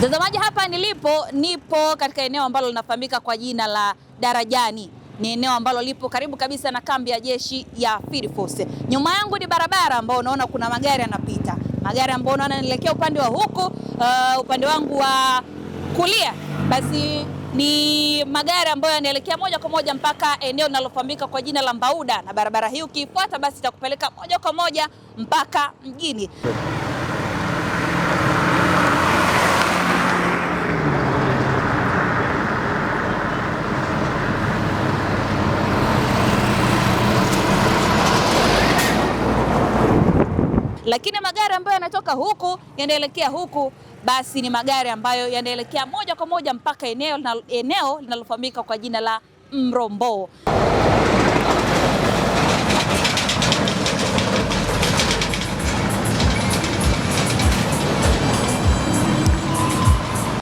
Mtazamaji, hapa nipo katika eneo ambalo linafahamika kwa jina la Darajani. Ni eneo ambalo lipo karibu kabisa na kambi ya jeshi ya Field Force. Nyuma yangu ni barabara ambao unaona kuna magari yanapita. Magari ambao unaona yanaelekea upande wa huku, upande wangu wa kulia. Basi ni magari ambayo yanaelekea moja kwa moja mpaka eneo linalofahamika kwa jina la Mbauda, na barabara hii ukiifuata basi itakupeleka moja kwa moja mpaka mjini. Lakini magari ambayo yanatoka huku yanaelekea huku basi ni magari ambayo yanaelekea moja kwa moja mpaka eneo linalofahamika kwa jina la Mrombo.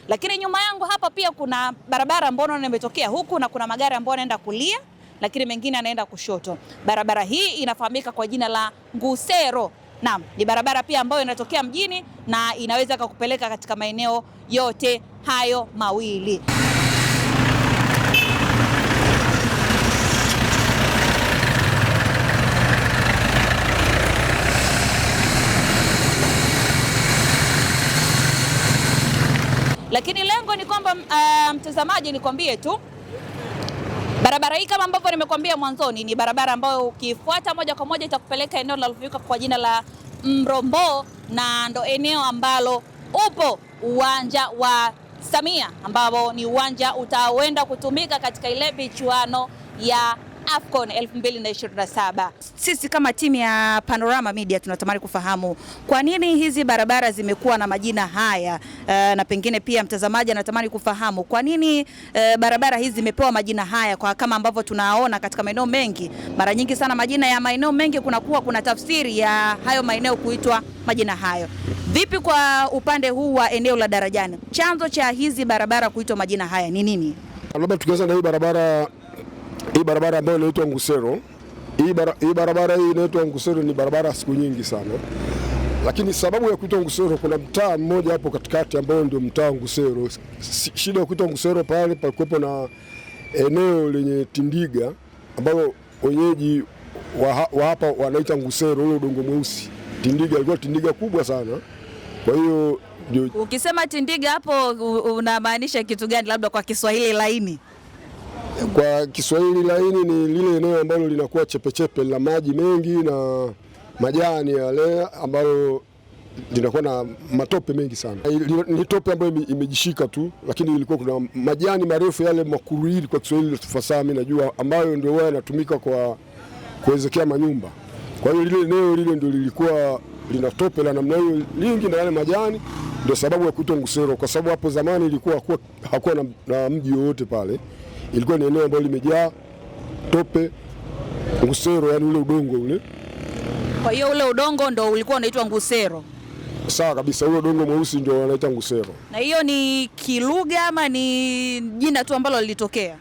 Lakini nyuma yangu hapa pia kuna barabara ambayo imetokea huku na kuna magari ambayo yanaenda kulia, lakini mengine yanaenda kushoto. Barabara hii inafahamika kwa jina la Ngusero. Naam, ni barabara pia ambayo inatokea mjini na inaweza kukupeleka katika maeneo yote hayo mawili. Lakini lengo ni kwamba mtazamaji, nikwambie tu barabara hii kama ambavyo nimekuambia mwanzoni ni barabara ambayo ukifuata moja kwa moja itakupeleka eneo linalofahamika kwa jina la Mrombo, na ndo eneo ambalo upo uwanja wa Samia ambao ni uwanja utaenda kutumika katika ile michuano ya AFCON 2027. Sisi kama timu ya Panorama Media tunatamani kufahamu kwa nini hizi barabara zimekuwa na majina haya, na pengine pia mtazamaji anatamani kufahamu kwa nini barabara hizi zimepewa majina haya, kwa kama ambavyo tunaona katika maeneo mengi. Mara nyingi sana majina ya maeneo mengi kuna tafsiri ya hayo maeneo kuitwa majina hayo. Vipi kwa upande huu wa eneo la Darajani, chanzo cha hizi barabara kuitwa majina haya ni nini? Labda tukianza na hii barabara ambayo inaitwa Ngusero. Hii barabara hii inaitwa Ngusero ni barabara siku nyingi sana. Lakini sababu ya kuitwa Ngusero, kuna mtaa mmoja hapo katikati ambao ndio mtaa Ngusero. Shida ya kuitwa Ngusero, pale palikuwepo na eneo lenye tindiga ambao wenyeji wa hapa wanaita Ngusero, ule udongo mweusi. Tindiga ilikuwa tindiga kubwa sana. Kwa hiyo ukisema tindiga hapo unamaanisha kitu gani, labda kwa Kiswahili laini? Kwa Kiswahili laini ni lile eneo ambalo linakuwa chepechepe la maji mengi na majani yale ambayo linakuwa na matope mengi sana. Ni tope ambayo imejishika tu, lakini ilikuwa kuna majani marefu yale makuruhili kwa Kiswahili tufasaha mimi najua, ambayo ndio wao yanatumika kwa kuwezekea manyumba. Kwa hiyo lile eneo lile ndio lilikuwa lina tope la namna hiyo lingi na yale majani, ndio sababu ya kuitwa Ngusero, kwa sababu hapo zamani ilikuwa hakuwa na mji wote pale. Ilikuwa ni eneo ambalo limejaa tope, Ngusero, yani ule udongo ule. Kwa hiyo ule udongo ndio ulikuwa unaitwa Ngusero? Sawa kabisa, ule udongo mweusi ndio wanaita Ngusero. Na hiyo ni kilugha ama ni jina tu ambalo lilitokea?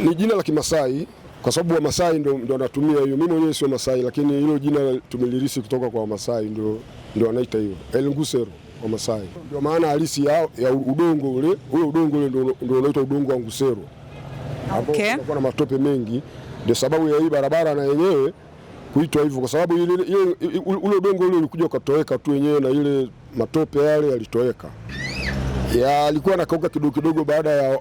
Ni jina la Kimasai, kwa sababu wa Masai ndio wanatumia hiyo. Mimi mwenyewe sio Masai, lakini hilo jina tumelirisi kutoka kwa Masai, ndio wanaita hiyo El Ngusero wa Masai. Ndio maana halisi ya udongo ule udongo ule ndio unaitwa udongo wa Ngusero. Okay. Ambao na matope mengi, ndio sababu ya hii barabara na yenyewe kuitwa hivyo, kwa sababu ule udongo ule ulikuja ukatoweka tu wenyewe na ile matope yale yalitoweka. Alikuwa nakauka kidogo kidogo baada ya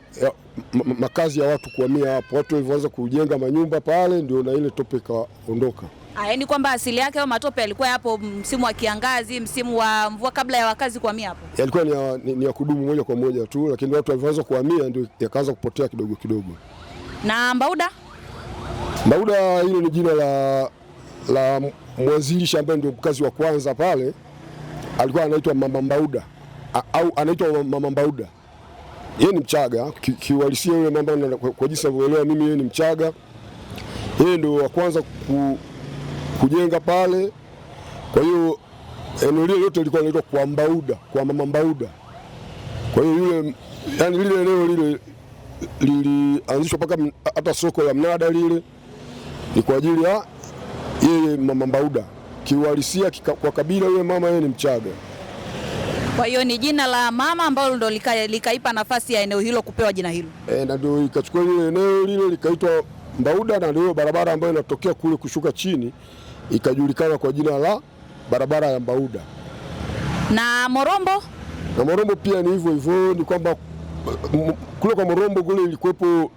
makazi ya watu kuhamia hapo. Watu walianza kujenga manyumba pale, ndio na ile tope kaondoka. Yaani kwamba asili yake hayo matope yalikuwa hapo msimu wa kiangazi, msimu wa mvua, kabla ya wakazi kuhamia hapo. Yalikuwa ni ya kudumu moja kwa moja tu, lakini watu walianza kuhamia ndio yakaanza kupotea kidogo kidogo. Na Mbauda hilo ni jina la mwanzilishi ambaye ndio mkazi wa kwanza pale. Alikuwa anaitwa Mama Mbauda au anaitwa Mama Mbauda. Yeye ni Mchaga kiuhalisia yule mama, kwa jinsi ninavyoelewa mimi, yeye ni Mchaga. Yeye ndio wa kwanza kujenga pale. Kwa hiyo eneo lile lote lilikuwa linaitwa kwa Mbauda, kwa Mama Mbauda. Kwa hiyo lile eneo lile lilianzishwa mpaka hata soko la mnada lile ni kwa ajili ya yeye Mama Mbauda. Kiuhalisia kwa kabila yule mama yeye ni Mchaga. Kwa hiyo ni jina la mama ambalo ndo likaipa nafasi ya eneo hilo kupewa jina hilo. Na ndio ikachukua ile eneo lile likaitwa Mbauda, na ndio barabara ambayo inatokea kule kushuka chini ikajulikana kwa jina la barabara ya Mbauda. Na Morombo? Na Morombo pia ni hivyo hivyo, ni kwamba kule kwa Morombo kule ilikuwepo,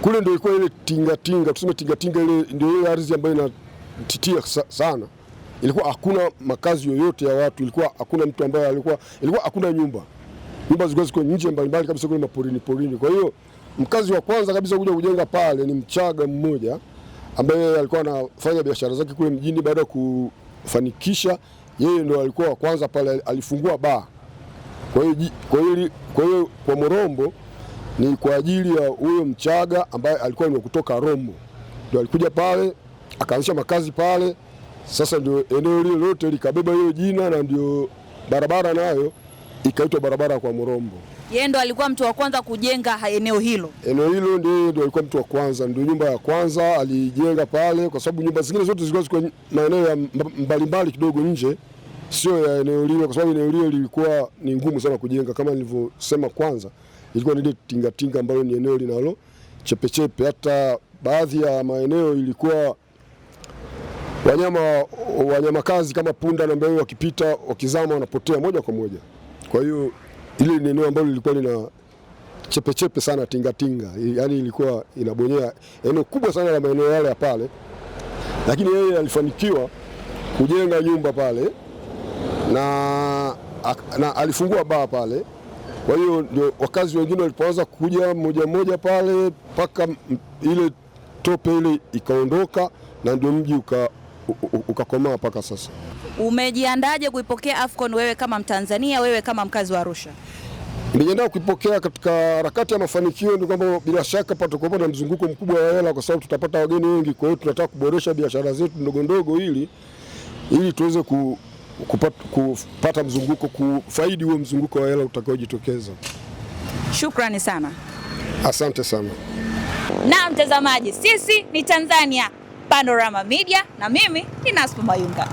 kule ndio ilikuwa ile tingatinga, tuseme tingatinga ile ndio ile ardhi ambayo inatitia sana. Ilikuwa hakuna makazi yoyote ya watu, ilikuwa hakuna mtu ambaye ilikuwa hakuna nyumba zilikuwa ziko nje mbalimbali kabisa kule porini. Kwa hiyo mkazi wa kwanza kabisa kuja kujenga pale ni Mchaga mmoja ambaye alikuwa anafanya biashara zake kule mjini. Baada ya kufanikisha, yeye ndio alikuwa wa kwanza pale, alifungua baa. Kwa hiyo kwa Morombo ni kwa ajili ya huyo Mchaga ambaye alikuwa ni kutoka Rombo, ndio alikuja pale akaanzisha makazi pale. Sasa ndio eneo lile lote likabeba hiyo jina, na ndio barabara nayo ikaitwa barabara kwa Morombo. Yeye ndo alikuwa mtu wa kwanza kujenga eneo hilo. Eneo hilo ndio alikuwa mtu wa kwanza, ndio nyumba ya kwanza alijenga pale, kwa sababu nyumba zingine zote zilikuwa ziko maeneo ya mbalimbali kidogo nje, sio ya eneo lile, kwa sababu eneo lile lilikuwa ni ngumu sana kujenga. Kama nilivyosema kwanza, ilikuwa ni ile tingatinga ambayo ni eneo linalo chepechepe. Hata baadhi ya maeneo ilikuwa wanyama kazi kama punda na mbeu wakipita wakizama wanapotea moja kwa moja. Kwa hiyo ile ni eneo ambalo lilikuwa lina chepechepe sana tingatinga, yaani ilikuwa inabonyea eneo kubwa sana la maeneo yale ya pale. Lakini yeye alifanikiwa kujenga nyumba pale na alifungua baa pale. Kwa hiyo ndio wakazi wengine walipoanza kuja mmoja pale mpaka ile tope ile ikaondoka, na ndio mji ukakomaa mpaka sasa. Umejiandaje kuipokea AFCON wewe kama Mtanzania, wewe kama mkazi wa Arusha? Nimejiandaa kuipokea katika harakati ya mafanikio. Ni kwamba bila shaka patakuwa na mzunguko mkubwa wa hela, kwa sababu tutapata wageni wengi. Kwa hiyo tunataka kuboresha biashara zetu ndogo ndogo ili tuweze kupata mzunguko, kufaidi huo mzunguko wa hela utakaojitokeza. Shukrani sana. Asante sana. Na mtazamaji, sisi ni Tanzania Panorama Media na mimi ni Nasma Mayunga.